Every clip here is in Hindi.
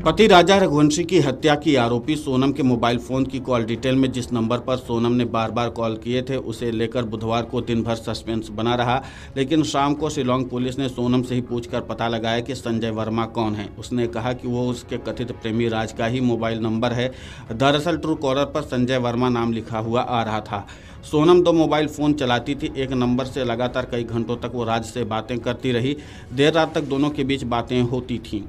पति राजा रघुवंशी की हत्या की आरोपी सोनम के मोबाइल फोन की कॉल डिटेल में जिस नंबर पर सोनम ने बार बार कॉल किए थे उसे लेकर बुधवार को दिन भर सस्पेंस बना रहा। लेकिन शाम को शिलांग पुलिस ने सोनम से ही पूछकर पता लगाया कि संजय वर्मा कौन है। उसने कहा कि वो उसके कथित प्रेमी राज का ही मोबाइल नंबर है। दरअसल ट्रू कॉलर पर संजय वर्मा नाम लिखा हुआ आ रहा था। सोनम 2 मोबाइल फ़ोन चलाती थी। एक नंबर से लगातार कई घंटों तक वो राज से बातें करती रही। देर रात तक दोनों के बीच बातें होती थीं।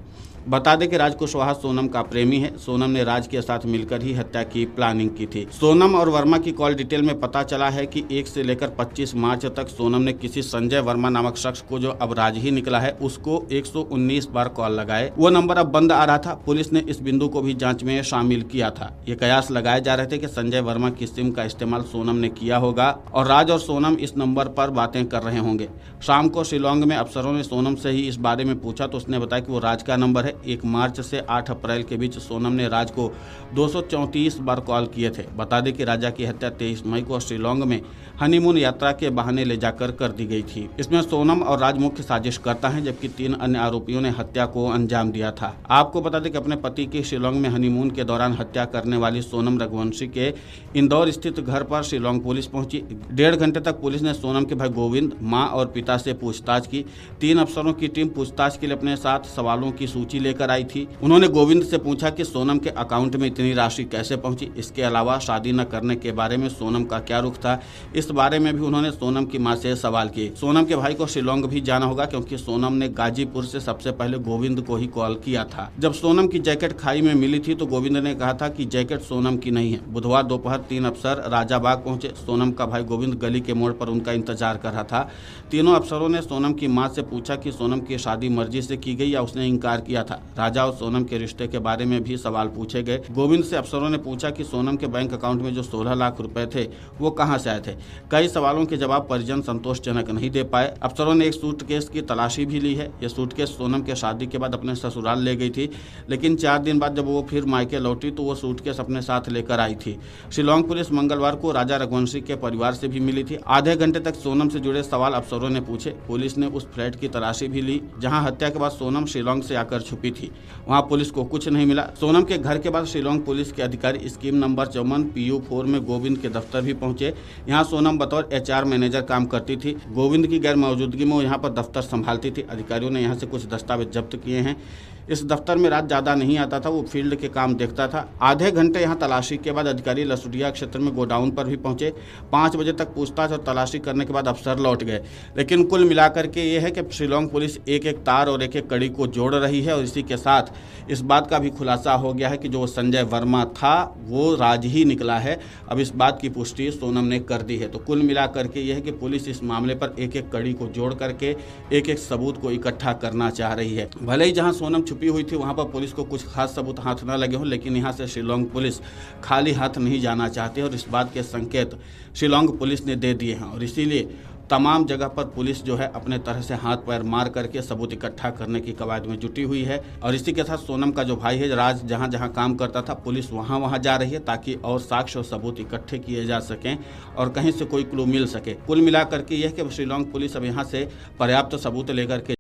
बता दें कि राज कुशवाहा सोनम का प्रेमी है। सोनम ने राज के साथ मिलकर ही हत्या की प्लानिंग की थी। सोनम और वर्मा की कॉल डिटेल में पता चला है कि 1 से लेकर 25 मार्च तक सोनम ने किसी संजय वर्मा नामक शख्स को, जो अब राज ही निकला है, उसको 119 बार कॉल लगाए। वो नंबर अब बंद आ रहा था। पुलिस ने इस बिंदु को भी जांच में शामिल किया था। ये कयास लगाए जा रहे थे कि संजय वर्मा की सिम का इस्तेमाल सोनम ने किया होगा और राज और सोनम इस नंबर पर बातें कर रहे होंगे। शाम को शिलांग में अफसरों ने सोनम से ही इस बारे में पूछा तो उसने बताया कि वो राज का नंबर है। 1 मार्च से 8 अप्रैल के बीच सोनम ने राज को 234 बार कॉल किए थे। बता दें कि राजा की हत्या 23 मई को शिलांग में हनीमून यात्रा के बहाने ले जाकर कर दी गई थी। इसमें सोनम और राज मुख्य साजिश करता है, जबकि 3 अन्य आरोपियों ने हत्या को अंजाम दिया था। आपको बता दें कि अपने पति की शिलांग में हनीमून के दौरान हत्या करने वाली सोनम रघुवंशी के इंदौर स्थित घर पर शिलांग पुलिस पहुंची। 1.5 घंटे तक पुलिस ने सोनम के भाई गोविंद, मां और पिता से पूछताछ की। 3 अफसरों की टीम पूछताछ के लिए अपने साथ सवालों की सूची लेकर आई थी। उन्होंने गोविंद से पूछा कि सोनम के अकाउंट में इतनी राशि कैसे पहुंची। इसके अलावा शादी न करने के बारे में सोनम का क्या रुख था, इस बारे में भी उन्होंने सोनम की मां से सवाल किए। सोनम के भाई को शिलांग भी जाना होगा, क्योंकि सोनम ने गाजीपुर से सबसे पहले गोविंद को ही कॉल किया था। जब सोनम की जैकेट खाई में मिली थी तो गोविंद ने कहा था कि जैकेट सोनम की नहीं है। बुधवार दोपहर 3 अफसर राजाबाग पहुंचे। सोनम का भाई गोविंद गली के मोड़ पर उनका इंतजार कर रहा था। तीनों अफसरों ने सोनम की मां से पूछा कि सोनम की शादी मर्जी से की गई या उसने इनकार किया था। राजा और सोनम के रिश्ते के बारे में भी सवाल पूछे गए। गोविंद से अफसरों ने पूछा कि सोनम के बैंक अकाउंट में जो 16 लाख रुपए थे वो कहां से आए थे। कई सवालों के जवाब परिजन संतोषजनक नहीं दे पाए। अफसरों ने एक सूटकेस की तलाशी भी ली है। यह सूटकेस सोनम के शादी के बाद अपने ससुराल ले गई थी, लेकिन 4 दिन बाद जब वो फिर मायके लौटी तो वो सूटकेस अपने साथ लेकर आई थी। शिलांग पुलिस मंगलवार को राजा रघुवंशी के परिवार से भी मिली थी। आधे घंटे तक सोनम से जुड़े सवाल अफसरों ने पूछे। पुलिस ने उस फ्लैट की तलाशी भी ली जहां हत्या के बाद सोनम शिलांग से आकर छुपी थी। वहां पुलिस को कुछ नहीं मिला। सोनम के घर के बाद शिलांग पुलिस के अधिकारी स्कीम नंबर 54 PU4 में गोविंद के दफ्तर भी पहुंचे। यहां सोनम बतौर HR मैनेजर काम करती थी। गोविंद की गैर मौजूदगी में वो यहां पर दफ्तर संभालती थी। अधिकारियों ने यहां से कुछ दस्तावेज जब्त किए हैं। इस दफ्तर में रात ज़्यादा नहीं आता था, वो फील्ड के काम देखता था। आधे घंटे यहाँ तलाशी के बाद अधिकारी लसुड़िया क्षेत्र में गोडाउन पर भी पहुंचे। 5 बजे तक पूछताछ और तलाशी करने के बाद अफसर लौट गए। लेकिन कुल मिलाकर के ये है कि शिलांग पुलिस एक तार और एक कड़ी को जोड़ रही है और इसी के साथ इस बात का भी खुलासा हो गया है कि जो संजय वर्मा था वो राज ही निकला है। अब इस बात की पुष्टि सोनम ने कर दी है। तो कुल मिलाकर के ये है कि पुलिस इस मामले पर एक कड़ी को जोड़ करके एक सबूत को इकट्ठा करना चाह रही है। भले ही जहाँ सोनम छुपी हुई थी वहां पर पुलिस को कुछ खास सबूत हाथ न लगे हों, लेकिन यहां से शिलांग पुलिस खाली हाथ नहीं जाना चाहती और इस बात के संकेत शिलांग पुलिस ने दे दिए हैं। और इसीलिए तमाम जगह पर पुलिस जो है अपने तरह से हाथ पैर मार करके सबूत इकट्ठा करने की कवायद में जुटी हुई है। और इसी के साथ सोनम का जो भाई है राज, जहां जहां काम करता था, पुलिस वहां जा रही है ताकि और साक्ष्य और सबूत इकट्ठे किए जा सकें और कहीं से कोई क्लू मिल सके। कुल मिलाकर के यह कि शिलांग पुलिस अब यहाँ से पर्याप्त सबूत लेकर के